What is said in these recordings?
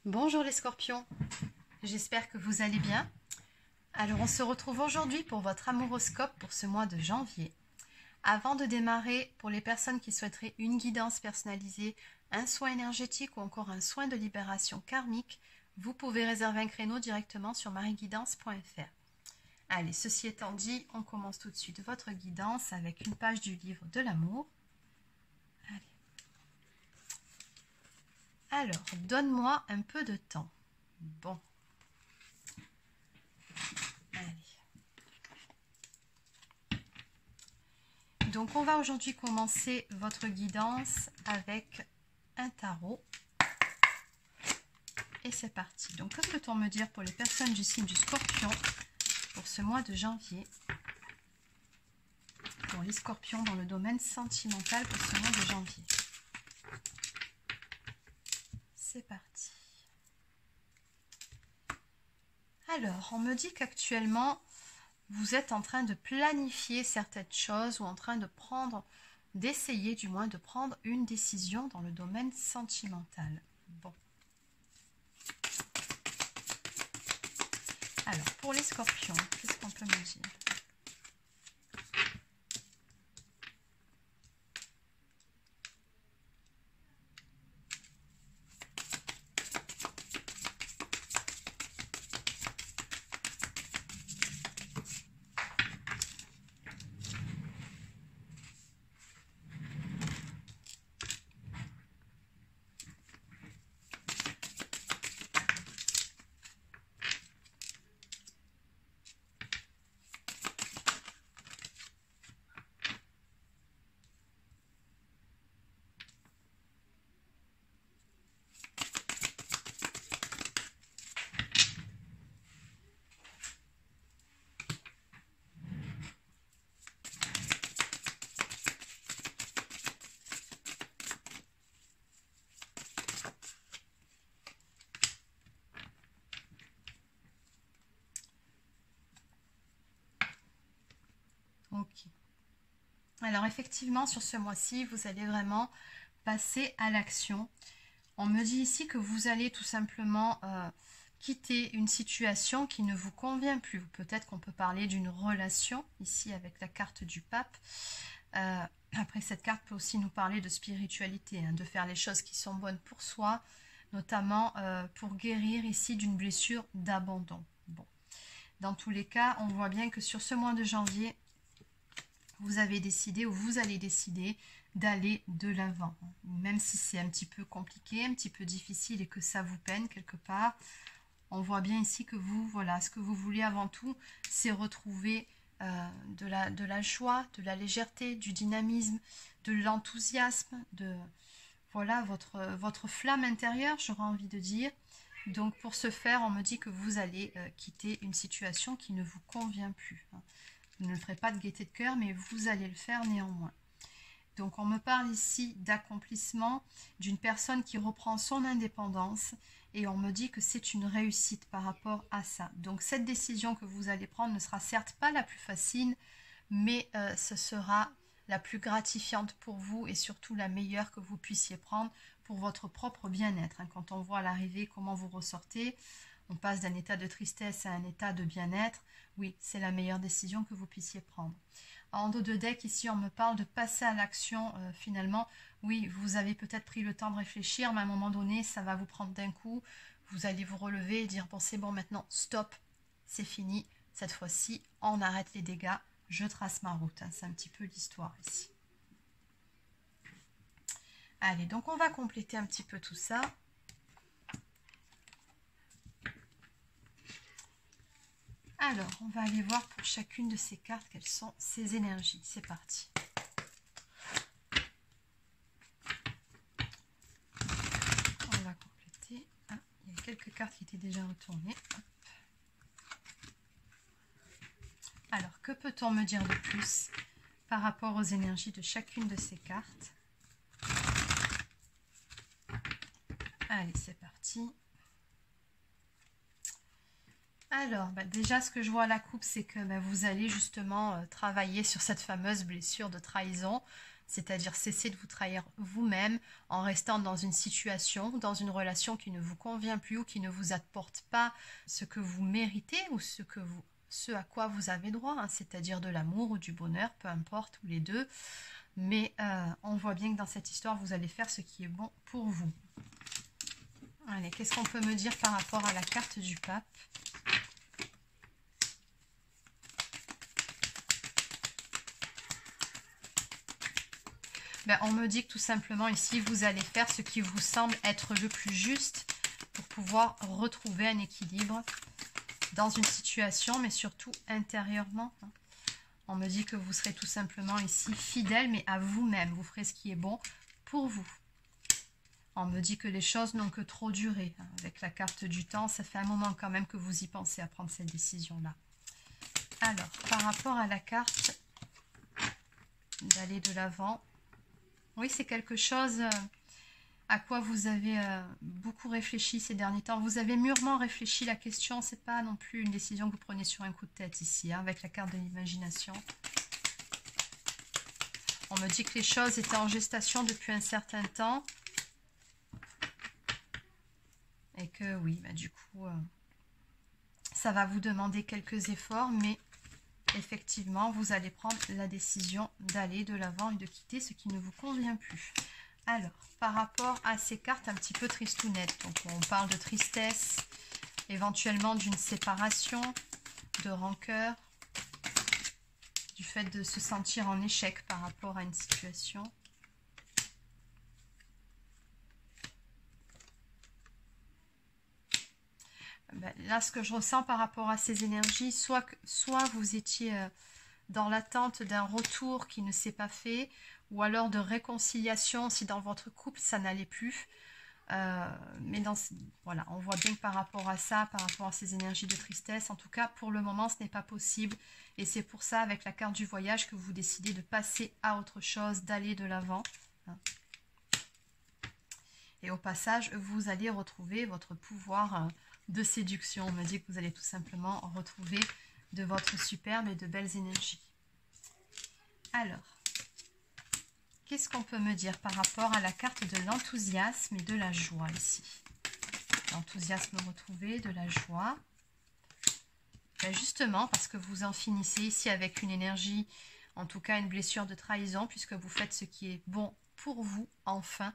Bonjour les scorpions, j'espère que vous allez bien. Alors on se retrouve aujourd'hui pour votre amouroscope pour ce mois de janvier. Avant de démarrer, pour les personnes qui souhaiteraient une guidance personnalisée, un soin énergétique ou encore un soin de libération karmique, vous pouvez réserver un créneau directement sur marieguidance.fr. Allez, ceci étant dit, on commence tout de suite votre guidance avec une page du livre de l'amour. Allez. Alors, donne-moi un peu de temps. Bon. Allez. Donc, on va aujourd'hui commencer votre guidance avec un tarot. Et c'est parti. Donc, que peut-on me dire pour les personnes du signe du Scorpion pour ce mois de janvier? Pour les Scorpions dans le domaine sentimental pour ce mois de janvier. C'est parti. Alors, on me dit qu'actuellement, vous êtes en train de planifier certaines choses ou en train de prendre, d'essayer du moins de prendre une décision dans le domaine sentimental. Bon. Alors, pour les Scorpions, qu'est-ce qu'on peut me dire ? Ok. Alors effectivement, sur ce mois-ci, vous allez vraiment passer à l'action. On me dit ici que vous allez tout simplement quitter une situation qui ne vous convient plus. Peut-être qu'on peut parler d'une relation, ici avec la carte du pape. Après, cette carte peut aussi nous parler de spiritualité, hein, de faire les choses qui sont bonnes pour soi, notamment pour guérir ici d'une blessure d'abandon. Bon. Dans tous les cas, on voit bien que sur ce mois de janvier, vous avez décidé ou vous allez décider d'aller de l'avant. Même si c'est un petit peu compliqué, un petit peu difficile et que ça vous peine quelque part, on voit bien ici que vous, voilà, ce que vous voulez avant tout, c'est retrouver de la joie, de la légèreté, du dynamisme, de l'enthousiasme, de voilà votre flamme intérieure, j'aurais envie de dire. Donc pour ce faire, on me dit que vous allez quitter une situation qui ne vous convient plus. Vous ne le ferez pas de gaieté de cœur, mais vous allez le faire néanmoins. Donc on me parle ici d'accomplissement, d'une personne qui reprend son indépendance et on me dit que c'est une réussite par rapport à ça. Donc cette décision que vous allez prendre ne sera certes pas la plus facile, mais ce sera la plus gratifiante pour vous et surtout la meilleure que vous puissiez prendre pour votre propre bien-être. Quand on voit à l'arrivée comment vous ressortez, on passe d'un état de tristesse à un état de bien-être. Oui, c'est la meilleure décision que vous puissiez prendre. En dos de deck, ici, on me parle de passer à l'action finalement. Oui, vous avez peut-être pris le temps de réfléchir, mais à un moment donné, ça va vous prendre d'un coup. Vous allez vous relever et dire, bon, c'est bon, maintenant, stop, c'est fini. Cette fois-ci, on arrête les dégâts, je trace ma route. C'est un petit peu l'histoire ici. Allez, donc on va compléter un petit peu tout ça. Alors, on va aller voir pour chacune de ces cartes quelles sont ces énergies. C'est parti. On va compléter. Ah, il y a quelques cartes qui étaient déjà retournées. Hop. Alors, que peut-on me dire de plus par rapport aux énergies de chacune de ces cartes? Allez, c'est parti. Alors, déjà, ce que je vois à la coupe, c'est que vous allez justement travailler sur cette fameuse blessure de trahison. c'est-à-dire cesser de vous trahir vous-même en restant dans une situation, dans une relation qui ne vous convient plus ou qui ne vous apporte pas ce que vous méritez ou ce à quoi vous avez droit, hein, c'est-à-dire de l'amour ou du bonheur, peu importe, ou les deux. Mais on voit bien que dans cette histoire, vous allez faire ce qui est bon pour vous. Allez, qu'est-ce qu'on peut me dire par rapport à la carte du pape ? Ben, on me dit que tout simplement ici, vous allez faire ce qui vous semble être le plus juste pour pouvoir retrouver un équilibre dans une situation, mais surtout intérieurement. On me dit que vous serez tout simplement ici fidèle, mais à vous-même. Vous ferez ce qui est bon pour vous. On me dit que les choses n'ont que trop duré. Avec la carte du temps, ça fait un moment quand même que vous y pensez à prendre cette décision-là. Alors, par rapport à la carte d'aller de l'avant, oui, c'est quelque chose à quoi vous avez beaucoup réfléchi ces derniers temps. Vous avez mûrement réfléchi la question. Ce n'est pas non plus une décision que vous prenez sur un coup de tête ici, hein, avec la carte de l'imagination. On me dit que les choses étaient en gestation depuis un certain temps. Et que oui, bah, du coup, ça va vous demander quelques efforts, mais effectivement, vous allez prendre la décision d'aller de l'avant et de quitter ce qui ne vous convient plus. Alors, par rapport à ces cartes un petit peu tristounettes, donc on parle de tristesse, éventuellement d'une séparation, de rancœur, du fait de se sentir en échec par rapport à une situation. Ben, là, ce que je ressens par rapport à ces énergies, soit vous étiez dans l'attente d'un retour qui ne s'est pas fait, ou alors de réconciliation si dans votre couple ça n'allait plus. Mais voilà, on voit bien que par rapport à ça, par rapport à ces énergies de tristesse, en tout cas pour le moment ce n'est pas possible. Et c'est pour ça avec la carte du voyage que vous décidez de passer à autre chose, d'aller de l'avant. Et au passage, vous allez retrouver votre pouvoir de séduction. On me dit que vous allez tout simplement retrouver de votre superbe et de belles énergies. Alors, qu'est-ce qu'on peut me dire par rapport à la carte de l'enthousiasme et de la joie ici? L'enthousiasme retrouvé, de la joie. Ben justement, parce que vous en finissez ici avec une énergie, en tout cas une blessure de trahison, puisque vous faites ce qui est bon pour vous, enfin.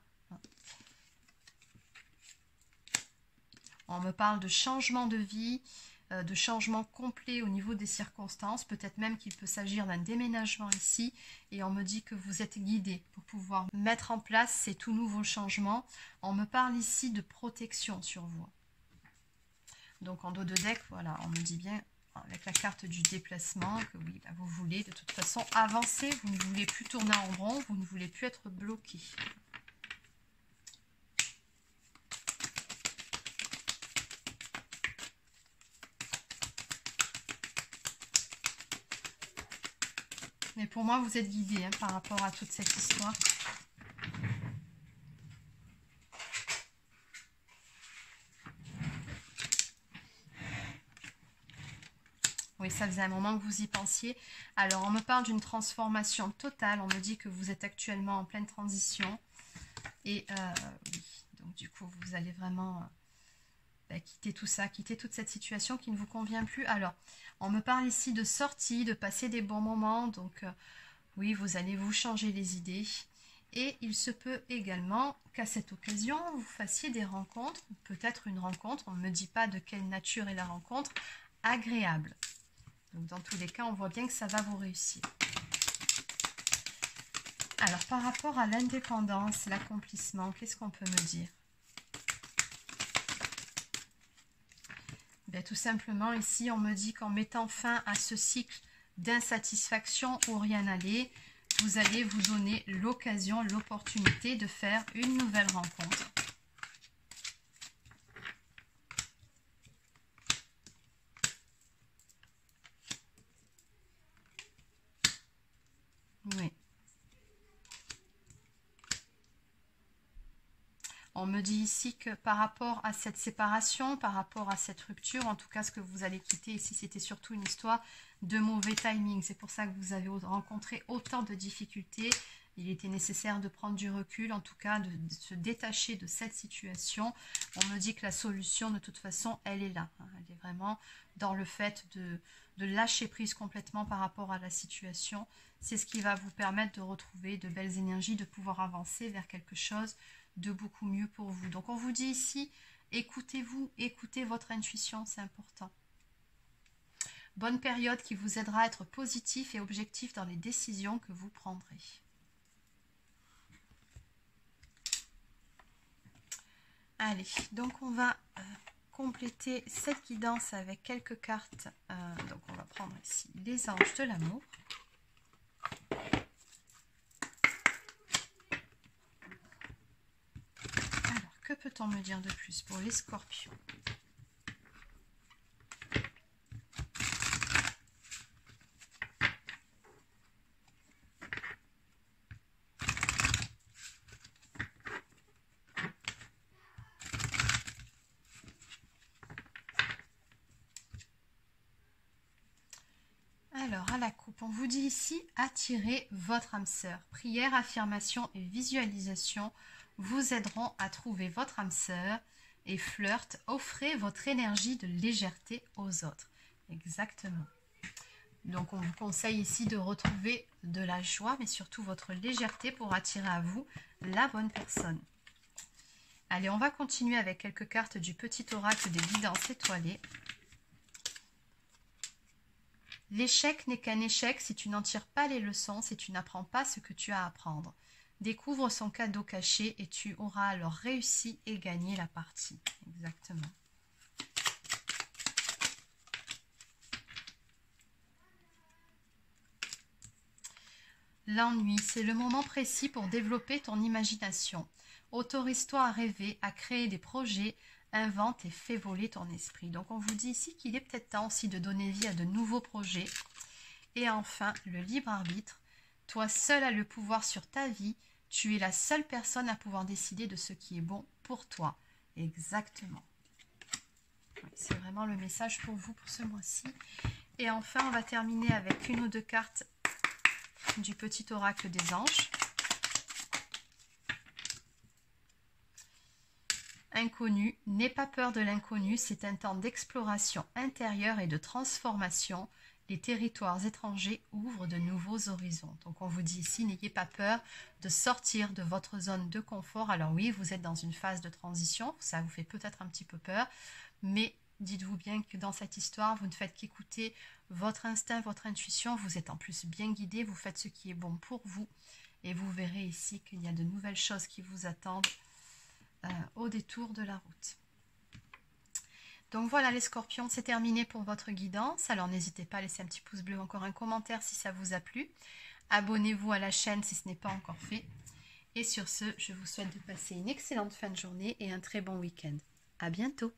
On me parle de changement de vie, de changement complet au niveau des circonstances, peut-être même qu'il peut s'agir d'un déménagement ici, et on me dit que vous êtes guidé pour pouvoir mettre en place ces tout nouveaux changements. On me parle ici de protection sur vous. Donc en dos de deck, voilà, on me dit bien avec la carte du déplacement que oui, bah, vous voulez de toute façon avancer, vous ne voulez plus tourner en rond, vous ne voulez plus être bloqué. Mais pour moi, vous êtes guidé par rapport à toute cette histoire. Oui, ça faisait un moment que vous y pensiez. Alors, on me parle d'une transformation totale. On me dit que vous êtes actuellement en pleine transition. Et oui, donc du coup, vous allez vraiment quitter tout ça, quitter toute cette situation qui ne vous convient plus. Alors, on me parle ici de sortie, de passer des bons moments. Donc, oui, vous allez vous changer les idées. Et il se peut également qu'à cette occasion, vous fassiez des rencontres. Peut-être une rencontre, on ne me dit pas de quelle nature est la rencontre, agréable. Donc, dans tous les cas, on voit bien que ça va vous réussir. Alors, par rapport à l'indépendance, l'accomplissement, qu'est-ce qu'on peut me dire? Bien, tout simplement, ici, on me dit qu'en mettant fin à ce cycle d'insatisfaction où rien n'allait, vous allez vous donner l'occasion, l'opportunité de faire une nouvelle rencontre. Oui. On me dit ici que par rapport à cette séparation, par rapport à cette rupture, en tout cas ce que vous allez quitter ici, c'était surtout une histoire de mauvais timing. C'est pour ça que vous avez rencontré autant de difficultés, il était nécessaire de prendre du recul, en tout cas de se détacher de cette situation. On me dit que la solution, de toute façon, elle est là. Elle est vraiment dans le fait de lâcher prise complètement par rapport à la situation. C'est ce qui va vous permettre de retrouver de belles énergies, de pouvoir avancer vers quelque chose de beaucoup mieux pour vous. Donc on vous dit ici, écoutez-vous, écoutez votre intuition, c'est important. Bonne période qui vous aidera à être positif et objectif dans les décisions que vous prendrez. Allez, donc on va compléter cette guidance avec quelques cartes. Donc on va prendre ici les anges de l'amour. Alors, que peut-on me dire de plus pour les scorpions ? Alors, à la coupe, on vous dit ici, attirez votre âme sœur. Prière, affirmation et visualisation vous aideront à trouver votre âme sœur et flirt. Offrez votre énergie de légèreté aux autres. Exactement. Donc, on vous conseille ici de retrouver de la joie, mais surtout votre légèreté pour attirer à vous la bonne personne. Allez, on va continuer avec quelques cartes du petit oracle des guidances étoilées. L'échec n'est qu'un échec si tu n'en tires pas les leçons, si tu n'apprends pas ce que tu as à apprendre. Découvre son cadeau caché et tu auras alors réussi et gagné la partie. Exactement. L'ennui, c'est le moment précis pour développer ton imagination. Autorise-toi à rêver, à créer des projets, invente et fais voler ton esprit. Donc on vous dit ici qu'il est peut-être temps aussi de donner vie à de nouveaux projets. Et enfin, le libre arbitre. Toi seul as le pouvoir sur ta vie. Tu es la seule personne à pouvoir décider de ce qui est bon pour toi. Exactement. C'est vraiment le message pour vous pour ce mois-ci. Et enfin, on va terminer avec une ou deux cartes du petit oracle des anges. Inconnu, n'aie pas peur de l'inconnu, c'est un temps d'exploration intérieure et de transformation. Les territoires étrangers ouvrent de nouveaux horizons. Donc on vous dit ici, n'ayez pas peur de sortir de votre zone de confort. Alors oui, vous êtes dans une phase de transition, ça vous fait peut-être un petit peu peur, mais dites-vous bien que dans cette histoire, vous ne faites qu'écouter votre instinct, votre intuition. Vous êtes en plus bien guidé, vous faites ce qui est bon pour vous. Et vous verrez ici qu'il y a de nouvelles choses qui vous attendent au détour de la route. Donc voilà les scorpions, c'est terminé pour votre guidance. Alors n'hésitez pas à laisser un petit pouce bleu, encore un commentaire si ça vous a plu. Abonnez-vous à la chaîne si ce n'est pas encore fait. Et sur ce, je vous souhaite de passer une excellente fin de journée et un très bon week-end. À bientôt.